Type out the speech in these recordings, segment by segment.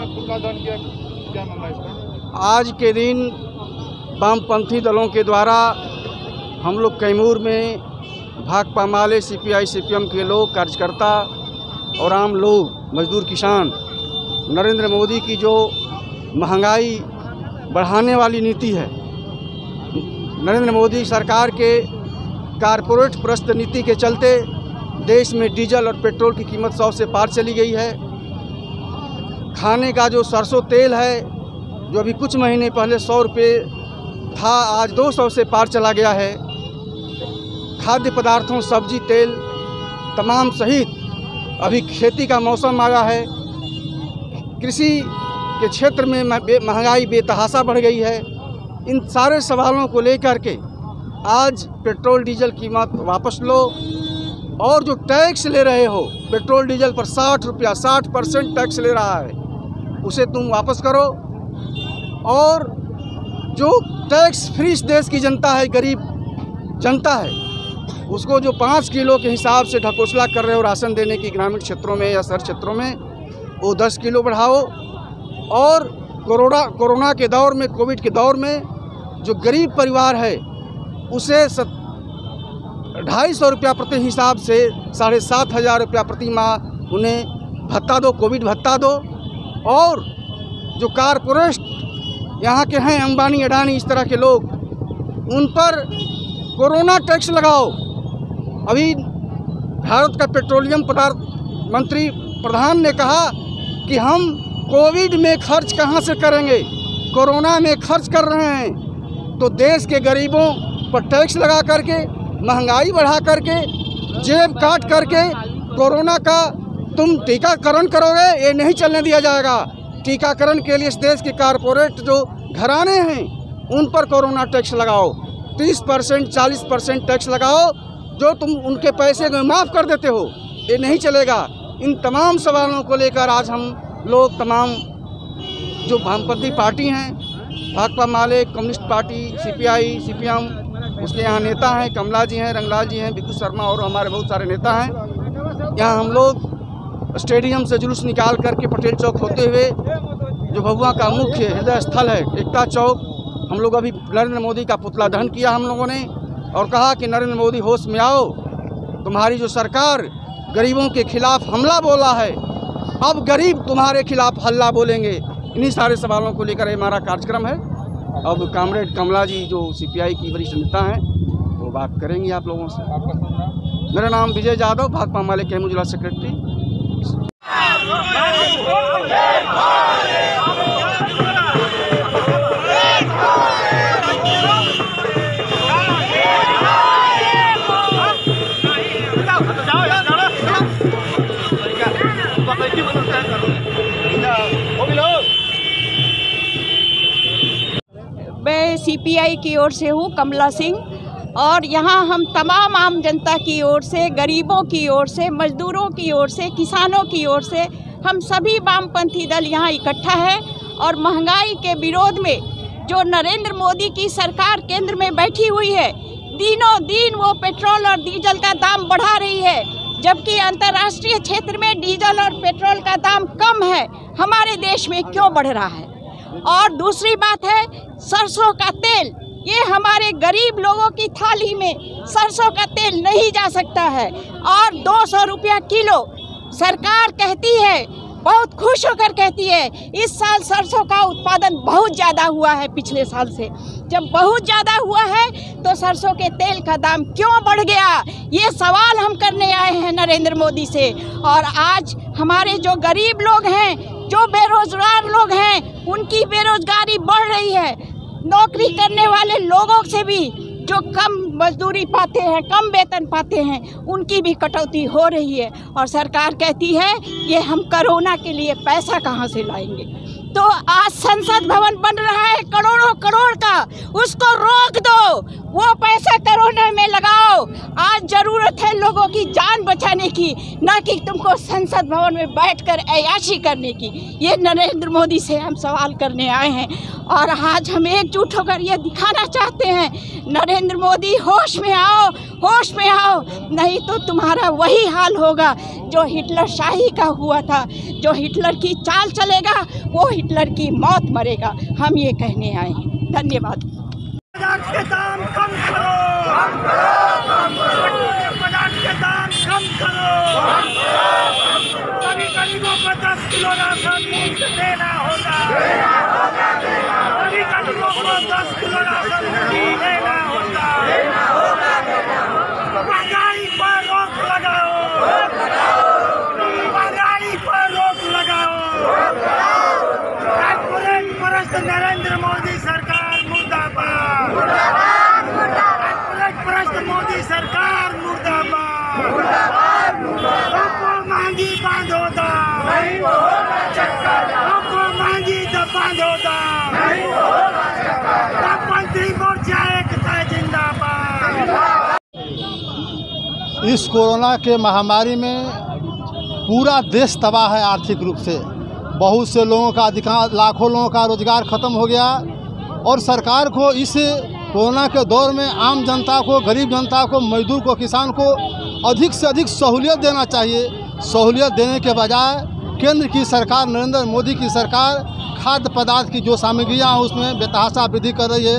में पुतला दहन किया, क्या मामला इसका? आज के दिन वामपंथी दलों के द्वारा हम लोग कैमूर में भाकपा माले CPI CPM के लोग, कार्यकर्ता और आम लोग, मजदूर किसान नरेंद्र मोदी की जो महंगाई बढ़ाने वाली नीति है, नरेंद्र मोदी सरकार के कारपोरेट प्रस्त नीति के चलते देश में डीजल और पेट्रोल की कीमत 100 से पार चली गई है। खाने का जो सरसों तेल है, जो अभी कुछ महीने पहले 100 रुपये था, आज 200 से पार चला गया है। खाद्य पदार्थों, सब्जी, तेल तमाम सहित अभी खेती का मौसम आया है। कृषि के क्षेत्र में महंगाई बेतहाशा बढ़ गई है। इन सारे सवालों को लेकर के आज पेट्रोल डीजल कीमत वापस लो, और जो टैक्स ले रहे हो पेट्रोल डीजल पर 60 रुपया 60% टैक्स ले रहा है, उसे तुम वापस करो। और जो टैक्स फ्री देश की जनता है, गरीब जनता है, उसको जो 5 किलो के हिसाब से ढकोसला कर रहे हो राशन देने की ग्रामीण क्षेत्रों में या शहर क्षेत्रों में, वो 10 किलो बढ़ाओ। और कोरोना के दौर में, कोविड के दौर में जो गरीब परिवार है उसे 250 रुपया प्रति हिसाब से 7,500 रुपया प्रति माह उन्हें भत्ता दो, कोविड भत्ता दो। और जो कारपोरेट यहाँ के हैं, अंबानी, अडानी, इस तरह के लोग, उन पर कोरोना टैक्स लगाओ। अभी भारत का पेट्रोलियम पदार्थ मंत्री प्रधान ने कहा कि हम कोविड में खर्च कहाँ से करेंगे, कोरोना में खर्च कर रहे हैं। तो देश के गरीबों पर टैक्स लगा करके, महंगाई बढ़ा करके, जेब काट करके कोरोना का तुम टीकाकरण करोगे, ये नहीं चलने दिया जाएगा। टीकाकरण के लिए इस देश के कारपोरेट जो घराने हैं उन पर कोरोना टैक्स लगाओ, 30% 40% टैक्स लगाओ, जो तुम उनके पैसे को माफ़ कर देते हो, ये नहीं चलेगा। इन तमाम सवालों को लेकर आज हम लोग, तमाम जो वामपंथी पार्टी हैं, भाकपा माले, कम्युनिस्ट पार्टी, CPI CPM, उसके यहाँ नेता हैं, कमला जी हैं, रंगलाल जी हैं, बिक्कू शर्मा और हमारे बहुत सारे नेता हैं। यहाँ हम लोग स्टेडियम से जुलूस निकाल करके पटेल चौक होते हुए जो भगवा का मुख्य हृदय स्थल है एकता चौक, हम लोग अभी नरेंद्र मोदी का पुतला दहन किया हम लोगों ने, और कहा कि नरेंद्र मोदी होश में आओ, तुम्हारी जो सरकार गरीबों के खिलाफ हमला बोला है, अब गरीब तुम्हारे खिलाफ हल्ला बोलेंगे। इन्हीं सारे सवालों को लेकर हमारा कार्यक्रम है। अब कामरेड कमला जी जो CPI की वरिष्ठ नेता हैं, वो बात करेंगे आप लोगों से। मेरा नाम विजय यादव, भाकपा माले कैमूर जिला सेक्रेटरी। मैं CPI की ओर से हूँ, कमला सिंह, और यहाँ हम तमाम आम जनता की ओर से, गरीबों की ओर से, मजदूरों की ओर से, किसानों की ओर से, हम सभी वामपंथी दल यहाँ इकट्ठा है। और महंगाई के विरोध में जो नरेंद्र मोदी की सरकार केंद्र में बैठी हुई है, दिनों दिन वो पेट्रोल और डीजल का दाम बढ़ा रही है, जबकि अंतर्राष्ट्रीय क्षेत्र में डीजल और पेट्रोल का दाम कम है। हमारे देश में क्यों बढ़ रहा है? और दूसरी बात है सरसों का तेल, ये हमारे गरीब लोगों की थाली में सरसों का तेल नहीं जा सकता है, और 200 रुपया किलो सरकार कहती है, बहुत खुश होकर कहती है, इस साल सरसों का उत्पादन बहुत ज़्यादा हुआ है पिछले साल से। जब बहुत ज़्यादा हुआ है तो सरसों के तेल का दाम क्यों बढ़ गया, ये सवाल हम करने आए हैं नरेंद्र मोदी से। और आज हमारे जो गरीब लोग हैं, जो बेरोजगार लोग हैं, उनकी बेरोजगारी बढ़ रही है। नौकरी करने वाले लोगों से भी जो कम मजदूरी पाते हैं, कम वेतन पाते हैं, उनकी भी कटौती हो रही है। और सरकार कहती है ये हम कोरोना के लिए पैसा कहाँ से लाएंगे। तो आज संसद भवन बन रहा है करोड़ों करोड़ का, उसको रोक दो, वो पैसा कोरोना में लगाओ। आज ज़रूरत है लोगों की जान बचाने की, ना कि तुमको संसद भवन में बैठकर ऐयाशी करने की। ये नरेंद्र मोदी से हम सवाल करने आए हैं, और आज हम एकजुट होकर ये दिखाना चाहते हैं, नरेंद्र मोदी होश में आओ, होश में आओ, नहीं तो तुम्हारा वही हाल होगा जो हिटलर शाही का हुआ था। जो हिटलर की चाल चलेगा वो हिटलर की मौत मरेगा। हम ये कहने आए हैं। धन्यवाद। पदार्थ के दाम कम करो, कम करो, पदार्थ के दाम कम करो, सभी गरीबों को 10 किलो राशन मुफ्त देना होगा, सभी गरीबों को 10 किलो राशन मुफ्त देना होगा, महंगाई पर रोक लगाओ, महंगाई पर रोक लगाओ, कॉर्पोरेट परस्त नरेंद्र मोदी सरकार मुर्दाबाद, कॉर्पोरेट परस्त मोदी सरकार मुर्दाबाद, रोको महंगी बांधो दाम, रोको महंगी बांधो दाम, मंत्री मोर्चा एकता जिंदाबाद। इस कोरोना के महामारी में पूरा देश तबाह है आर्थिक रूप से। बहुत से लोगों का, अधिकांश लाखों लोगों का रोजगार ख़त्म हो गया और सरकार को इस कोरोना के दौर में आम जनता को, गरीब जनता को, मजदूर को, किसान को अधिक से अधिक सहूलियत देना चाहिए। सहूलियत देने के बजाय केंद्र की सरकार, नरेंद्र मोदी की सरकार खाद्य पदार्थ की जो सामग्रियाँ हैं उसमें बेतहाशा वृद्धि कर रही है,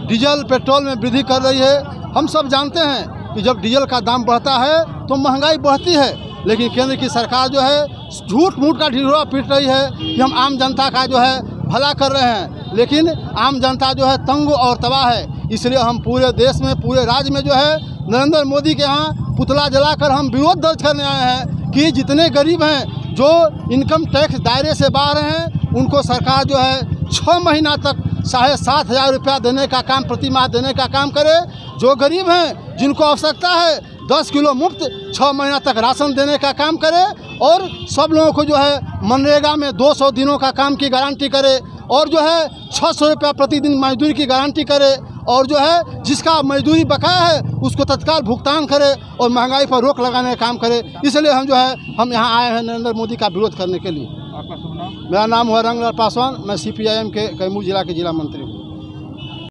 डीजल पेट्रोल में वृद्धि कर रही है। हम सब जानते हैं कि जब डीजल का दाम बढ़ता है तो महंगाई बढ़ती है, लेकिन केंद्र की सरकार जो है झूठ मूठ का ढिढोरा पीट रही है कि हम आम जनता का जो है भला कर रहे हैं, लेकिन आम जनता जो है तंग और तबाह है। इसलिए हम पूरे देश में, पूरे राज्य में जो है नरेंद्र मोदी के यहाँ पुतला जलाकर हम विरोध दर्ज करने आए हैं कि जितने गरीब हैं, जो इनकम टैक्स दायरे से बाहर हैं, उनको सरकार जो है 6 महीना तक 7,500 रुपया देने का काम, प्रति माह देने का काम करे। जो गरीब हैं, जिनको आवश्यकता है 10 किलो मुफ्त 6 महीना तक राशन देने का काम करे और सब लोगों को जो है मनरेगा में 200 दिनों का काम की गारंटी करे और जो है 600 रुपया प्रतिदिन मजदूरी की गारंटी करे और जो है जिसका मजदूरी बकाया है उसको तत्काल भुगतान करे और महंगाई पर रोक लगाने का काम करे। इसलिए हम यहाँ आए हैं नरेंद्र मोदी का विरोध करने के लिए। आपका शुभ नाम? मेरा नाम हुआ रंगलाल पासवान, मैं CPIM के कैमूर जिला के जिला मंत्री हूँ।